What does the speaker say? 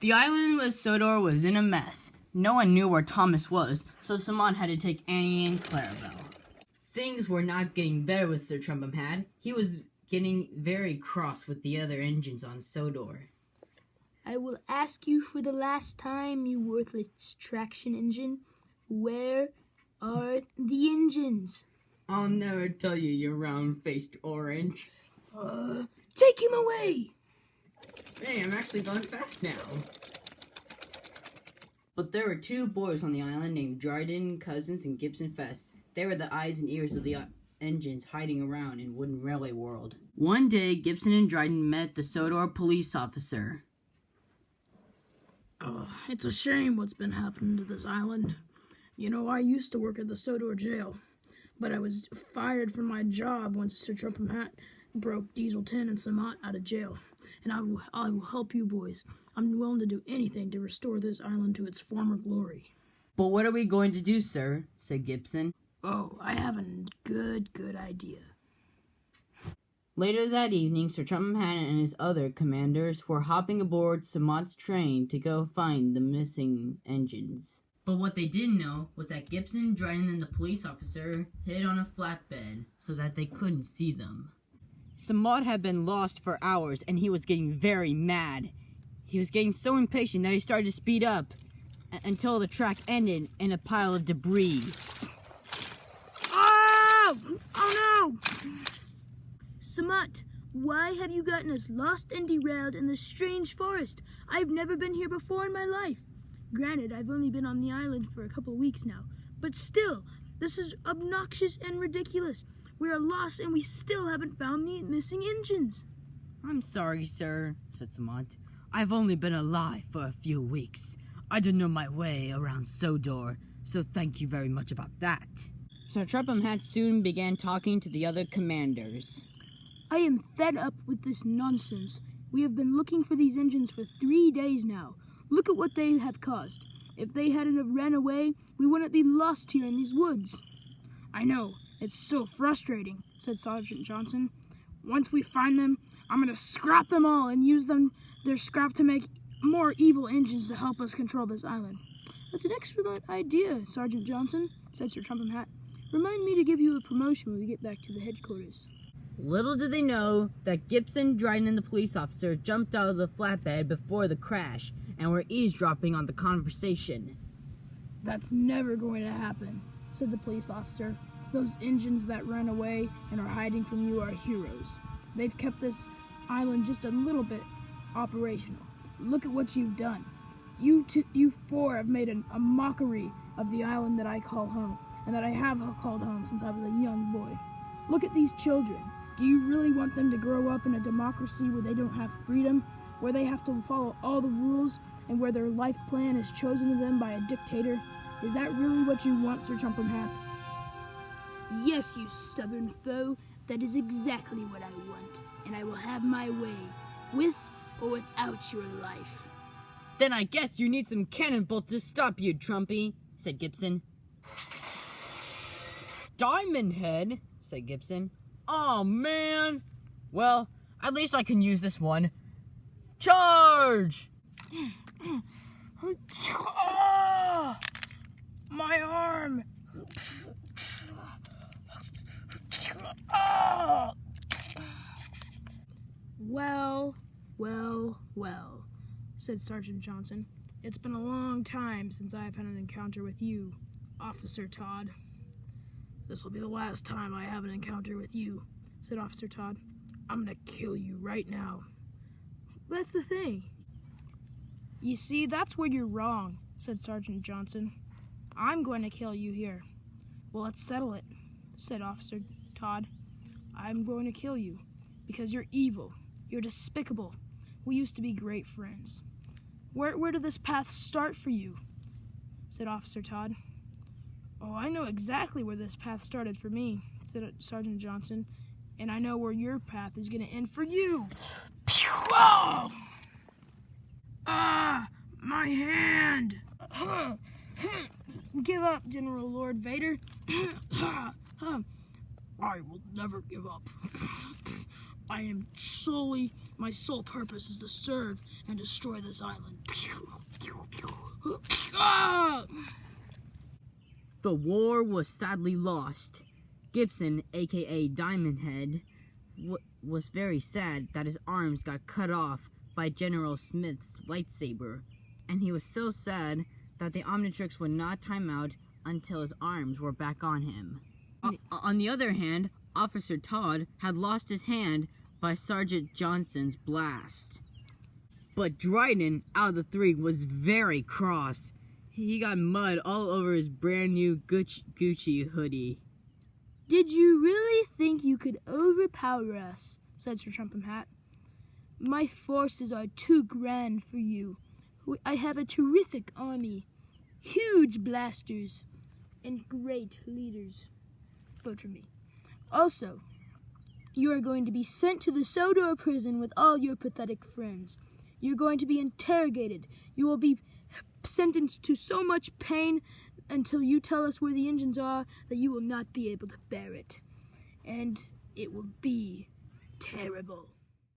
The island with Sodor was in a mess. No one knew where Thomas was, so Simon had to take Annie and Clarabelle. Things were not getting better with Sir Trumpum Hat. He was getting very cross with the other engines on Sodor. I will ask you for the last time, you worthless traction engine. Where are the engines? I'll never tell you, you round-faced orange. Take him away! Hey, I'm actually going fast now. But there were two boys on the island named Dryden Cousins and Gibson Fest. They were the eyes and ears of the engines hiding around in Wooden Railway World. One day, Gibson and Dryden met the Sodor police officer. It's a shame what's been happening to this island. You know, I used to work at the Sodor jail, but I was fired from my job when Sir Trumpum Hat broke Diesel 10 and Samat out of jail. And I will help you boys. I'm willing to do anything to restore this island to its former glory. But what are we going to do, sir? Said Gibson. Oh, I have a good idea. Later that evening, Sir Trumpum Hat and his other commanders were hopping aboard Samat's train to go find the missing engines. But what they didn't know was that Gibson, Dryden, and the police officer hid on a flatbed so that they couldn't see them. Samat had been lost for hours, and he was getting very mad. He was getting so impatient that he started to speed up until the track ended in a pile of debris. Oh no! Samat, why have you gotten us lost and derailed in this strange forest? I've never been here before in my life. Granted, I've only been on the island for a couple of weeks now, but still, this is obnoxious and ridiculous. We are lost and we still haven't found the missing engines. I'm sorry, sir, said Samat. I've only been alive for a few weeks. I don't know my way around Sodor, so thank you very much about that. Sir Trumpum Hat soon began talking to the other commanders. I am fed up with this nonsense. We have been looking for these engines for 3 days now. Look at what they have caused. If they hadn't have ran away, we wouldn't be lost here in these woods. I know, it's so frustrating, said Sergeant Johnson. Once we find them, I'm going to scrap them all and use their scrap to make more evil engines to help us control this island. That's an excellent idea, Sergeant Johnson, said Sir Trumpum Hat. Remind me to give you a promotion when we get back to the headquarters. Little did they know that Gibson, Dryden, and the police officer jumped out of the flatbed before the crash and were eavesdropping on the conversation. That's never going to happen, said the police officer. Those engines that ran away and are hiding from you are heroes. They've kept this island just a little bit operational. Look at what you've done. You four have made a mockery of the island that I call home, and that I have called home since I was a young boy. Look at these children. Do you really want them to grow up in a democracy where they don't have freedom, where they have to follow all the rules, and where their life plan is chosen to them by a dictator? Is that really what you want, Sir Trumpum Hat? Yes, you stubborn foe. That is exactly what I want, and I will have my way, with or without your life. Then I guess you need some cannon bolts to stop you, Trumpy, said Gibson. Diamond Head, said Gibson. Oh, man. Well, at least I can use this one. Charge! My arm! Well, said Sergeant Johnson. It's been a long time since I've had an encounter with you, Officer Todd. This will be the last time I have an encounter with you, said Officer Todd. I'm gonna kill you right now. That's the thing. You see, that's where you're wrong, said Sergeant Johnson. I'm going to kill you here. Well, let's settle it, said Officer Todd. I'm going to kill you because you're evil. You're despicable. We used to be great friends. Where did this path start for you? Said Officer Todd. Oh, I know exactly where this path started for me, said Sergeant Johnson. And I know where your path is going to end for you. Oh! Ah, my hand! Give up, General Lord Vader. I will never give up. My sole purpose is to serve and destroy this island. Ah! The war was sadly lost. Gibson, aka Diamond Head, was very sad that his arms got cut off by General Smith's lightsaber, and he was so sad that the Omnitrix would not time out until his arms were back on him. On the other hand, Officer Todd had lost his hand by Sergeant Johnson's blast. But Dryden, out of the three, was very cross. He got mud all over his brand new Gucci hoodie. Did you really think you could overpower us? Said Sir Trumpet Hat. My forces are too grand for you. I have a terrific army, huge blasters, and great leaders. Vote for me. Also, you are going to be sent to the Sodor prison with all your pathetic friends. You're going to be interrogated. You will be sentenced to so much pain until you tell us where the engines are that you will not be able to bear it. And it will be terrible.